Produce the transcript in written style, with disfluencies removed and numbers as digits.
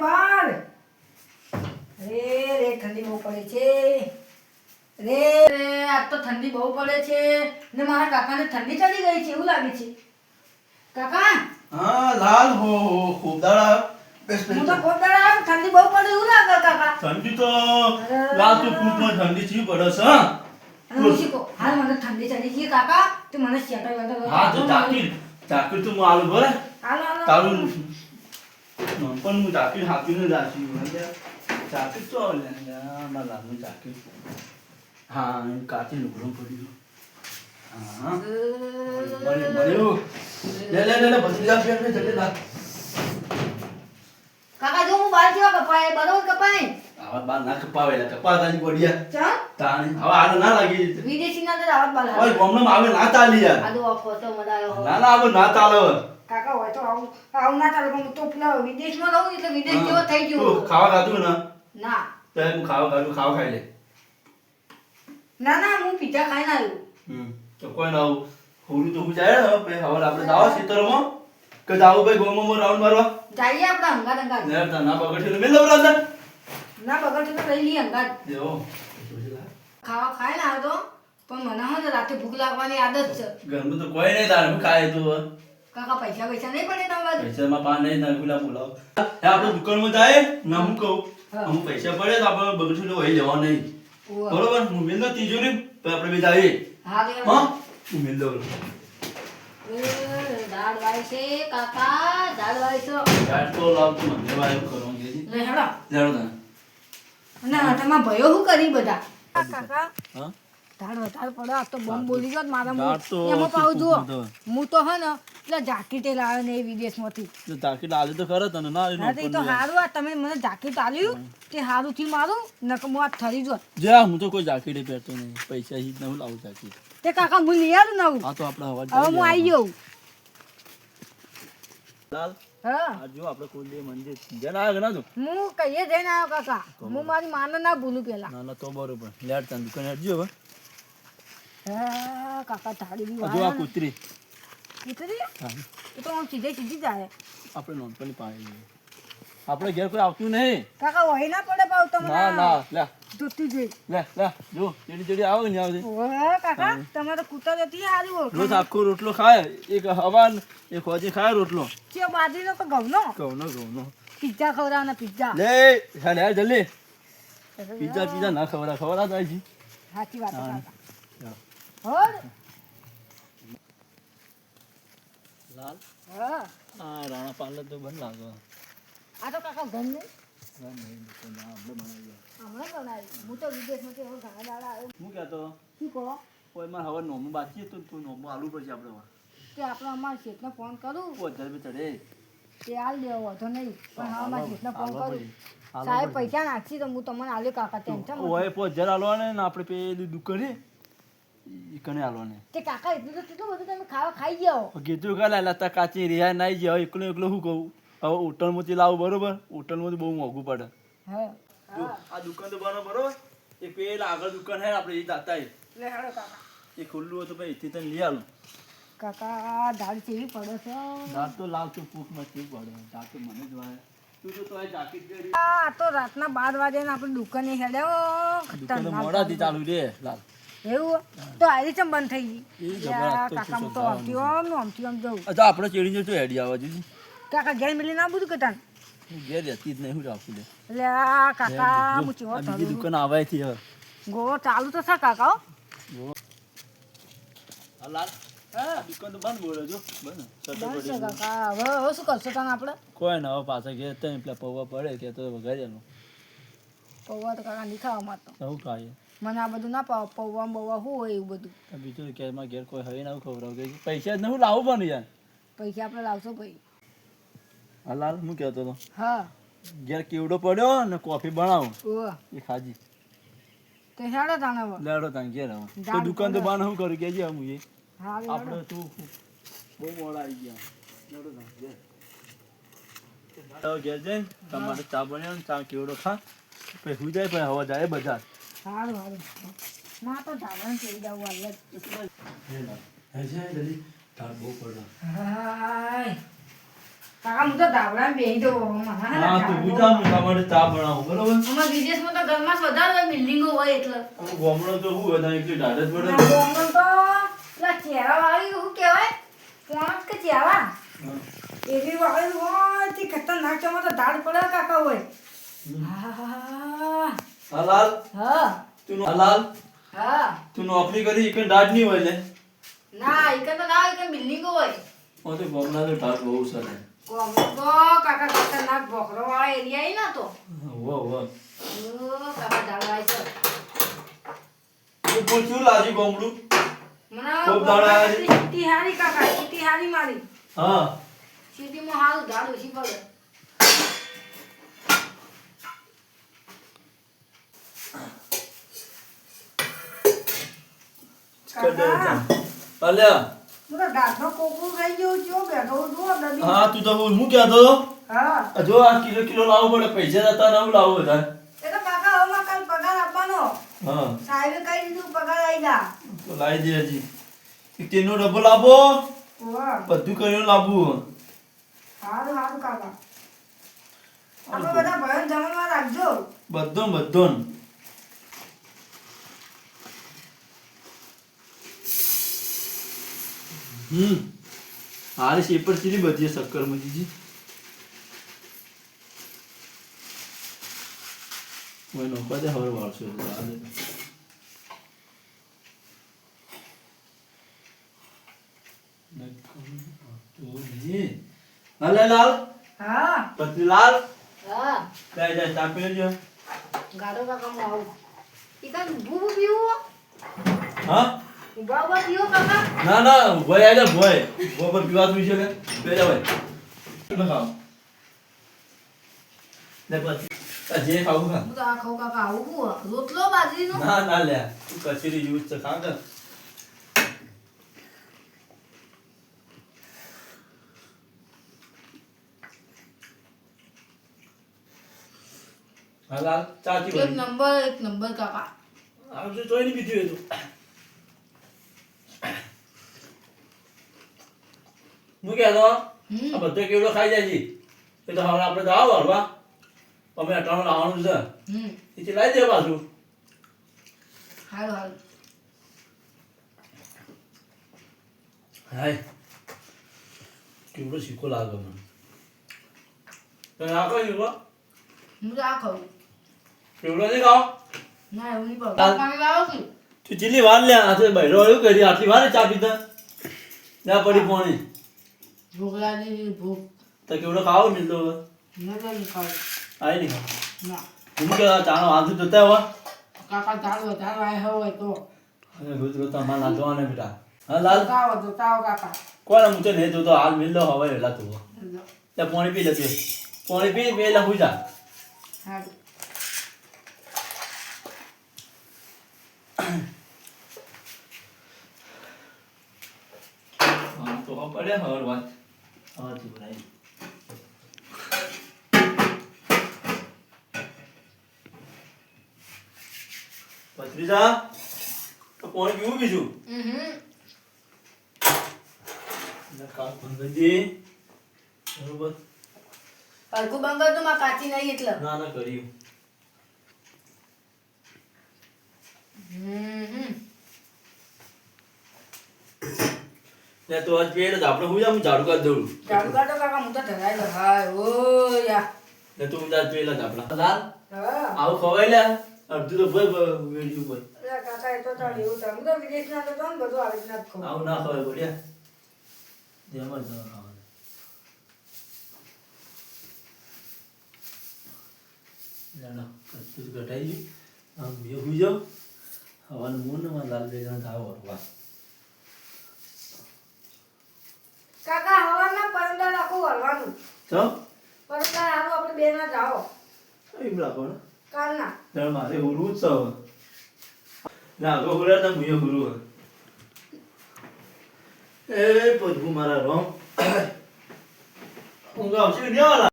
બાર રે રે ઠંડી બહુ પડે છે રે રે આજ તો ઠંડી બહુ પડે છે ને મારા કાકાને ઠંડી ચડી ગઈ છે એવું લાગે છે કાકા હા લાલ હો ખૂબ દાડા હું તો ખૂબ દાડા આવ્યો, ઠંડી બહુ પડે એવું લાગે કાકા ઠંડી તો લાલ તો ખૂબમાં ઠંડી ચી પડે છે હા અને હું શીખો હાલ મને ઠંડી ચડી ગઈ કાકા તો મને શેટર વેટર હા તો ચાકરી તો હું આલું ભરે હાલો હાલો તારું પણ હું ચાકરી હાથીને રાખી મને ચાકરી તો લે મારા લાલનું ચાકરી હા એ કાચી લુગડું પડ્યું હા મળ્યું લે બધી જા ફેર જલ્દી લાગ કાકા જો હું બહાર જેવા કપાય બરોબર કપાય આવા બાર ના કપાવેલા કપાતાની બોડિયા ચા તાણી હવે આને ના લાગી વિદેશી ના તો આવત બાલ ઓય ગોમનો આવે ના ચાલી યાર આ દો ફોટો મડાયો ના આવે ના ચાલે કાકા હોય તો આવું ના ચાલે પણ હું તો પેલા વિદેશમાં રહું એટલે વિદેશ જેવો થઈ ગયો તું ખાવા ખાધું ને ના તો હું ખાવા ખાઈ લે ના ના હું પિઝા ખાઈને આવ્યો તો કોઈ ના હોરું તો હું જાય ને હવે આપણે જાવ સીતરમાં કે જાવ ભાઈ ગોમમાં રાઉન્ડ મારવા જઈએ આપણે હંગાત હંગાત ને તા ના બગડે મેલ દો અંદર ના બગડ તો લઈ લઈએ હંગાત દેવો ખાવા ખાઈ ને આવ્યો તો પણ મને હવે રાતે ભૂખ લાગવાની આદત છે ઘરમાં તો કોઈ નહીં તારે ખાય તું કાકા પૈસા નહીં પડે તમારે પૈસામાં પા નહીં ના ગુલા બોલાવ આપણે દુકાનમાં જાય ના હું કહું અમુક પૈસા પડે તો આપણે બગડે તો હોય લેવા નહીં બરોબર હું મેલ દો તિજોરી તો આપણે બે જાવીએ હા રે હા હું મેલ દો દાળ વાય છે કાકા દાળ વાય છે ગાડ તો લાવ તું મને વાયો કરો કે લે હેડો જાડો તા ના તમાર ભયો શું કરી બધા કાકા હા દાળ વધારે પડે આ તો બોમ્બ બોલી ગયો મારા દાળ તો એમાં પાઉં જુઓ તો. હું તો હે ને પેલા જાકીટે લાવ્યો ને એ વિદેશમાંથી તો તાકી લાલે તો ખરા તને ના હા તો એ તો હારું આ તમે મને જાકીટ આલ્યું તે હારું થી મારું નક હું આ થરી જો જા હું તો કોઈ જાકીટે પહેરતો નહીં પૈસા જ નહીં લાવું જાકીટ તે કાકા હું લઈ આવ્યું નવું આ તો આપણે હવા હવે હું આવી ગયો લાલ હા આ જો આપણે કુલદેવ મંદિર જન આવે ના તું હું કહીએ જઈને આવ્યો કાકા હું મારી માને ના ભૂલું પેલા ના ના તો બરોબર લેટ તને દુકાન હેડજો હવે હા કાકા થાળી બી આ જો આ કૂતરી કીધું હા એ તો આમ સીધી જાય આપણે નોનપણી પાણી આપણે ઘેર કોઈ આવતું નહીં કાકા વહી ના પડે પાવ તમને ના ના લે જોતી જોઈ લે જો જેડી આવે ને આવજે ઓહે કાકા તમારે કૂતર હતી હારી ઓળખો રોજ આખો રોટલો ખાય એક હવાન એક હોજે ખાય રોટલો કે બાજરીનો તો ઘઉંનો ઘઉંનો પિઝા ખવડાવવાના પિઝા લે હેડ હેડ જલ્દી પીઝા ના ખવડા જાય છે સાચી વાત છે હા. કાકા હોર લાલ હા આ રાણા પાર્લર તો બંધ લાગે આ તો કાકા ઘર નહીં હમણાં બનાવી હમણાં બનાવી હું તો વિદેશમાંથી હવે ઘણા દાડા આવ્યો હું કહેતો શું કહો કોઈ મારે હવે નોમું બાકી તો તું નોમું આલુ પડશે આપણે કે આપણે અમારા શેઠને ફોન કરું 5000 ચડે તે હાલ દેવો વધો નહીં પણ હા અમારા શેઠને ફોન હાલવા કરું પડી. હાલવા સાહેબ પડી. પૈસા નાખી તો હું તમને આલ્યો કાકા ટેન્શન ઓય 5000 આલવાને ને આપણે પેલી દુકાને ઈ કને આલવાને તે કાકા એટલું તો કેટલું બધું તમે ખાવા ખાઈ જાઓ કીધું કે લાલા તા કાચી રિહાય નાઈ જાય એકલો શું કહું હવે હોટલમાંથી લાવું બરોબર હોટલમાંથી બહુ મોંઘું પડે હા જો આ દુકાન તો બરોબર એ પેલા આગળ દુકાન હે આપણે એ જાતા લે હેડો કાકા એ ખુલ્લું હતું ભાઈ એથી તને લઈ આલું કાકા દાળ કેવી પડે છે દાંત તો લાવ તો ભૂખમાં કેવું પડે દાંત તો મને જ વાય તું તો તોય જાકીટ કરી આ તો રાતના 12 વાગે ને આપણે દુકાને હેડ્યો દુકાન તો મોડાથી ચાલુ રે લાલ એવું તો આરી ચમ બંધ થઈ એ ગઈ જબરદસ્ત તો કાકા હું તો શું આમથી આમ જવું અચ્છા આપણે ચેડી જતો હેડી આવવા જોઈએ કાકા ઘેર મિલી ના બધું કટાણ ઘેર રહેતી જ નહીં હું રાખું લે એટલે આ કાકા હું ચેવો આ બીજી થયું દુકાન આવાય થી હવે ગોળો ચાલુ તો છે કાકા હો. આ લાલ હા દુકાન તો બંધ બોલે જો બંધ બસ છે કાકા હવે શું કરશો તને આપણે કોઈ ના હવે પાછા ઘેર તઈ પેલા પૌવા પડે કે તો વગાડ્યાનું પૌવા તો કાકા નહીં ખાવા માંગતો શું ખાઈએ મને આ બધું ના પાવ પૌવા બૌવા શું હોય એવું બધું બીજું કે એમાં ઘેર કોઈ હવે ના ખવડાવ કે પૈસા જ નહીં લાવું પણ યાર પૈસા આપણે લાવશો ભાઈ હા લાલ હું કહેતો હતો હા ઘેર કેવડો પડ્યો ને કોફી બનાવું ઓહ એ ખાજી તે હેડો તાને હવે લેડો તાન ઘેર હવે તો જાણ દુકાન તો પડે. બાન શું કરું કેજે હું એ હા હેડો. આપણે તું બહુ મોડા આવી ગયા લેડો તાન ઘેર ઘેર જઈને તમારે ચા બનાવ્યો ને ચા કેવડો ખા પછી સુઈ જાય પછી હવા જાય બજાર સારું સારું ના તો ધાવણ કરી દઉં હાલ જ. હે જલ્દી તાર બહુ પડે હાય કાકા હું તો ધાબળામાં બેહી દઉં મને હા તું પૂછા હું તમારે ચા બનાવું બરોબર અમારા વિદેશમાં તો ઘરમાં જ વધારે હોય બિલ્ડિંગો હોય એટલે ગામડો તો હું બધા એટલી ઢાઢ જ પડે ના ગામમાં તો પેલા ચહેરાવાળી શું કહેવાય પોણસ કે ચહેરા હા. એવી વાળી હોય તે ખતરનાક ચોમાં તો ધાડ પડે કાકા હોય હા હલાલ હા હલાલ હા તું નોકરી કરી એક ઢાઢ નહીં હોય ને ના એક તો ના એક બિલ્ડિંગો હોય ઓ તો ગામડા તો ઢાઢ બહુ છે ગામમાં તો કાકા ખતરનાક ભોખરો વાળા એરિયા ઈ ના તો વાહ વાહ કાકા ધાડવાય છે તું પૂછ્યું લાજી ગામડું મને ખૂબ દાડા આવી. સીટી હારી કાકા સીટી હારી મારી હા સીટીમાં હારું ધાડ ઓછી પડે કાકા અલ્યા હું તો દાંતનો કોકરું થઈ ગયું છું બેઠો છું ડબી હા તું તો હું કહેતો હતો હા જો આ કિલો લાવવું પડે પૈસા જતા નવું લાવવું બધા એ તો કાકા હવે મારે કાલ પગાર આપવાનો હા સાહેબે કહી દીધું પગાર આવી જા તો લાવી દે હજી એક તેનો ડબ્બો લાવો વાહ બધું કરીને લાવવું સારું સારું કાકા આપણે બધા ભયન જમણમાં રાખજો બધો બધો હારી શેપર ચીલી બધી શક્કર મજી ઓય નો પદે હર વાળશો હાલે લાલ હા પત્ની લાલ હા જાય જાય ચા પી લેજો ગાડો કાકા હું આવું ઈ કાં ભૂ પીવું હા ઉભા ઉભા પીવો કાકા ના ના ભોય આલે ભોય ભો પર પીવાતું છે કે બે જા ભાઈ ખાઓ લે પછી જે ખાવું ખા હું તો આ ખાઉં કાકા આવું હું રોટલો બાજરીનો ના ના લે તું કચેરી યુઝ છે ખા કર હાલા ચાચી એક નંબર કાકા આવજો જોઈ ની પીધી હોય તો હું કહેતો આ બધો કેવડો ખાઈ જાય છે એ તો હવે આપણે તો આવો હરવા અમે અટાણું લાવવાનું છે એથી લાવી દે પાછું હારું હારું હાય કેવડો શીખો લાગે મને તને આ કઈ શીખો હું તો આ ખાઉં કેવડો નહીં ખાઓ ના એવું નહીં પાડું પાણી લાવો છું તું ચીલી વાર લે આ તો બૈરો એવું કરી આટલી વાર ચા પીતા ના પડી પોણી ભૂખ લાગી ભૂખ તો કેવડો ખાવો મિલતો હવે નથી ખાવું આય નહીં ખાવ ના હું કે ચાનો હાથ જતા હોય કાકા દાળ વધારે આવ્યો હોય તો અને રોજ રોજ તમારે નાચવાને બેટા હા લાલ તો તાવ કાકા કોણ હું તો નહીં જોતો હાલ મિલ લો હવે એટલા તું તે પાણી પી લેતી પાણી પી બે લખું જા હારું હા તો પડે હર વાત હા તું રાઈ પત્રીજા તો પાણી પીવું બીજું કાલ પંગજી બરોબર હલકું બંગર તો માં કાચી નહીં એટલે ના ના કર્યું ને તો આજ પેડ આપણે હું જામ ઝાડુ કાઢ દઉં ઝાડુ કાઢો કાકા હું તો ધરાઈ લો હાય ઓ યા ને તું જાત પેલા જ આપણા લાલ હા આવું ખવાય લે અડધું તો ભાઈ વેડ્યું ભાઈ અરે કાકા એ તો તાર એવું થાય હું તો વિદેશના તો જાઉં ને બધું આવી રીતના જ ખાઉં આવું ના ખવાય બઢિયા જેમાં જ ખાવાનું જાણો કચ્છું ઘટાઈ ગયું આમ બીજો બીજો હવાનું મૂનમાં લાલ બે જણ થાવ હરવા કાકા હવાના પરંદા રાખો વળવાનું ચો પરંદા હારું આપણે બે ના જાઓ એમ રાખો ને કાલના તારે મારે હુરવું જ છે હવે ના આગળ હુર્યા તા મુએ હુરવું એ પદગું મારા રોમ ઊંઘ આવશે ને વાલા